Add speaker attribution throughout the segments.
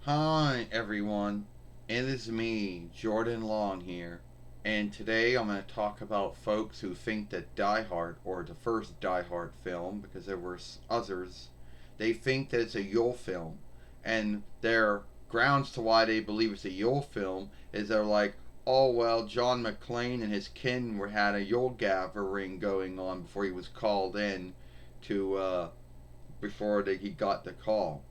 Speaker 1: Hi everyone, it is me, Jordan Long here, and today I'm going to talk about folks who think that Die Hard, or the first Die Hard film, because there were others, they think that it's a Yule film, and their grounds to why they believe it's a Yule film is they're like, oh well, John McClane and his kin had a Yule gathering going on before he was called in he got the call.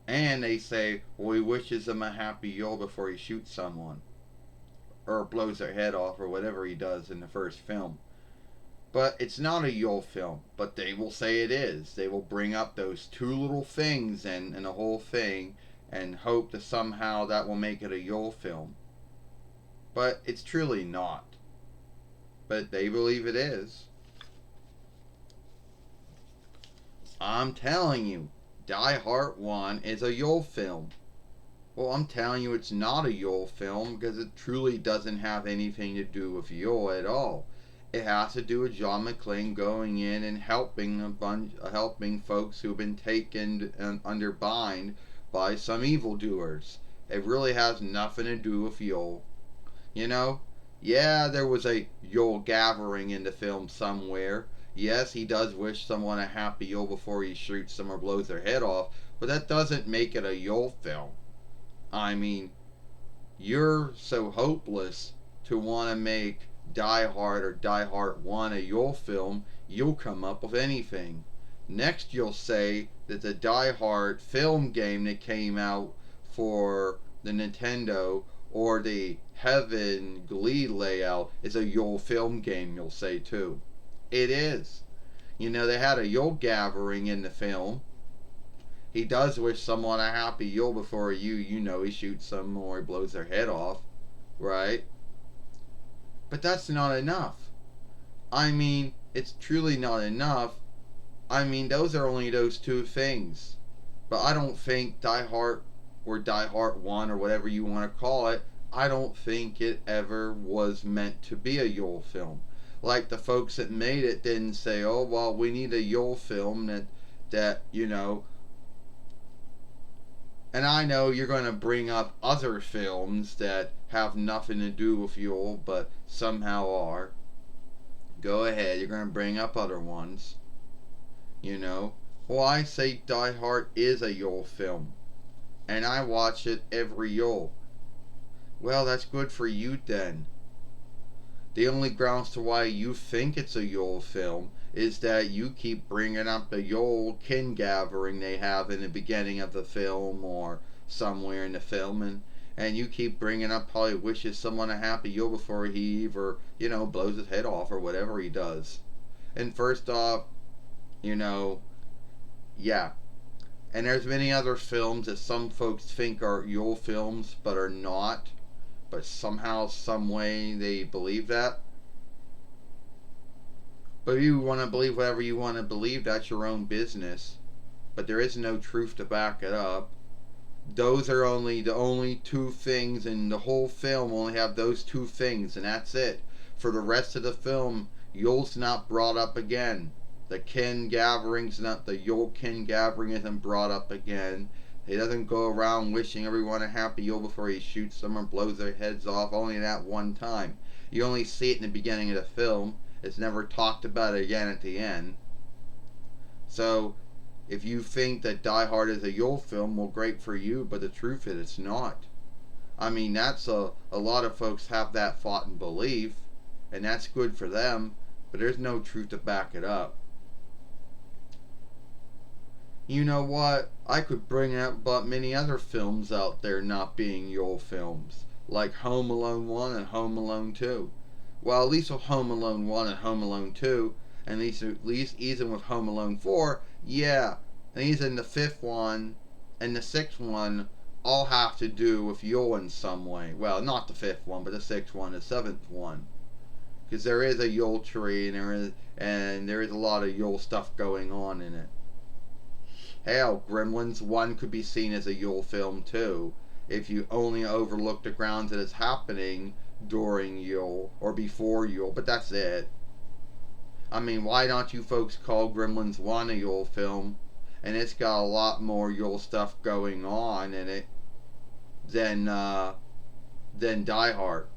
Speaker 1: And they say, well, he wishes them a happy Yule before he shoots someone, or blows their head off, or whatever he does in the first film. But it's not a Yule film, but they will say it is. They will bring up those two little things and the whole thing and hope that somehow that will make it a Yule film. But it's truly not. But they believe it is. I'm telling you, Die Hard 1 is a Yule film. Well, I'm telling you, it's not a Yule film because it truly doesn't have anything to do with Yule at all. It has to do with John McClane going in and helping folks who've been taken under bind by some evildoers. It really has nothing to do with Yule. You know? Yeah, there was a Yule gathering in the film somewhere. Yes, he does wish someone a happy Yule before he shoots them or blows their head off, but that doesn't make it a Yule film. I mean, you're so hopeless to want to make Die Hard or Die Hard 1 a Yule film, you'll come up with anything. Next, you'll say that the Die Hard film game that came out for the Nintendo or the Heaven Glee layout is a Yule film game, you'll say too. It is. You know, they had a Yule gathering in the film. He does wish someone a happy Yule before he shoots them or he blows their head off, right? But that's not enough. I mean, it's truly not enough. I mean, those are only those two things. But I don't think Die Hard or Die Hard 1 or whatever you want to call it, I don't think it ever was meant to be a Yule film. Like the folks that made it didn't say, oh, well, we need a Yule film that. And I know you're going to bring up other films that have nothing to do with Yule, but somehow are. Go ahead, you're going to bring up other ones. You know? Well, I say Die Hard is a Yule film. And I watch it every Yule. Well, that's good for you then. The only grounds to why you think it's a Yule film is that you keep bringing up the Yule kin gathering they have in the beginning of the film or somewhere in the film, and you keep bringing up how he wishes someone a happy Yule before he either, blows his head off or whatever he does. And first off, you know, yeah. And there's many other films that some folks think are Yule films but are not, but somehow, some way they believe that. But if you want to believe whatever you want to believe, that's your own business. But there is no truth to back it up. Those are only the only two things in the whole film. Only have those two things, and that's it. For the rest of the film, Yule's not brought up again. The Yule kin gathering isn't brought up again. He doesn't go around wishing everyone a happy Yule before he shoots them or blows their heads off. Only that one time. You only see it in the beginning of the film. It's never talked about again at the end. So, if you think that Die Hard is a Yule film, well, great for you, but the truth is it's not. I mean, that's a lot of folks have that thought and belief, and that's good for them, but there's no truth to back it up. You know what? I could bring up but many other films out there not being Yule films, like Home Alone 1 and Home Alone 2. Well, at least with Home Alone 1 and Home Alone 2, and at least even with Home Alone 4, yeah. And even the fifth one and the sixth one all have to do with Yule in some way. Well, not the fifth one, but the sixth one, the seventh one. Because there is a Yule tree and there is a lot of Yule stuff going on in it. Hell, Gremlins 1 could be seen as a Yule film too, if you only overlook the grounds that it's happening during Yule or before Yule, but that's it. I mean, why don't you folks call Gremlins 1 a Yule film? And it's got a lot more Yule stuff going on in it. than Die Hard.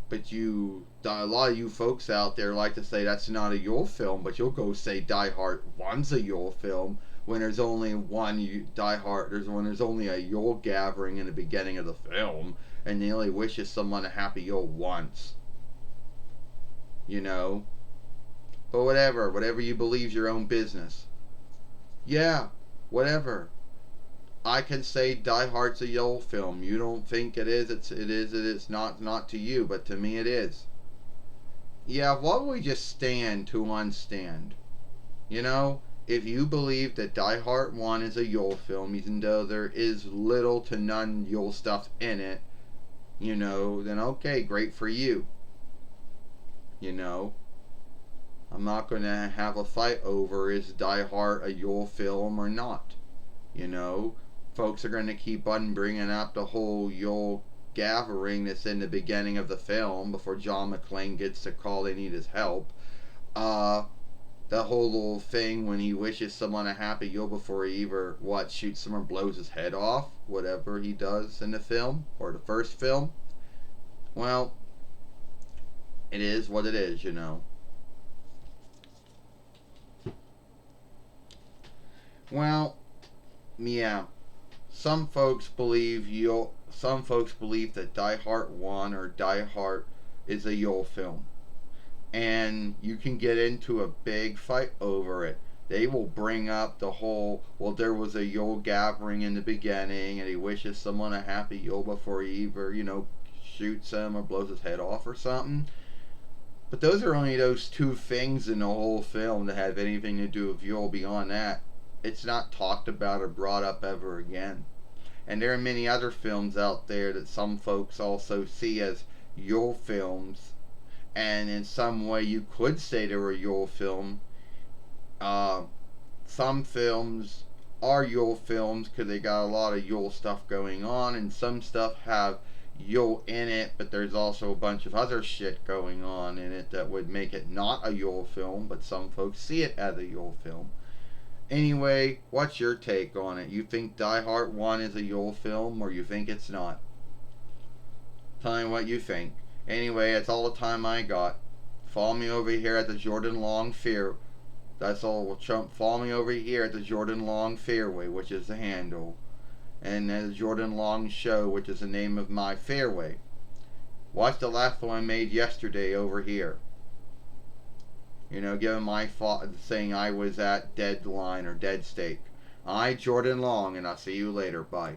Speaker 1: But a lot of you folks out there like to say that's not a Yule film, but you'll go say Die Hard one's a Yule film when there's only one Die Hard. There's only a Yule gathering in the beginning of the film, and he only wishes someone a happy Yule once. You know, but whatever you believe's your own business. Yeah, whatever. I can say Die Hard's a Yule film. You don't think it is? It is not to you, but to me it is. Yeah, why would we just stand to unstand? You know, if you believe that Die Hard 1 is a Yule film, even though there is little to none Yule stuff in it, then okay, great for you. You know, I'm not going to have a fight over is Die Hard a Yule film or not. You know, folks are going to keep on bringing up the whole Yule gathering that's in the beginning of the film before John McClane gets the call they need his help. The whole little thing when he wishes someone a happy Yule before he either shoots someone, blows his head off, whatever he does in the film or the first film. Well, it is what it is. Well, yeah. Some folks believe that Die Hard 1 or Die Hard is a Yule film. And you can get into a big fight over it. They will bring up the whole, well, there was a Yule gathering in the beginning, and he wishes someone a happy Yule before he either, shoots him or blows his head off or something. But those are only those two things in the whole film that have anything to do with Yule. Beyond that, it's not talked about or brought up ever again. And there are many other films out there that some folks also see as Yule films, and in some way you could say they're a Yule film. Some films are Yule films because they got a lot of Yule stuff going on, and some stuff have Yule in it, but there's also a bunch of other shit going on in it that would make it not a Yule film, but some folks see it as a Yule film. Anyway, what's your take on it? You think Die Hard 1 is a Yule film, or you think it's not? Tell me what you think. Anyway, that's all the time I got. Follow me over here at the Jordan Long Fair. That's all. Follow me over here at the Jordan Long Fairway, which is the handle. And the Jordan Long Show, which is the name of my fairway. Watch the last one I made yesterday over here. Giving my saying I was at deadline or dead stake. I, Jordan Long, and I'll see you later. Bye.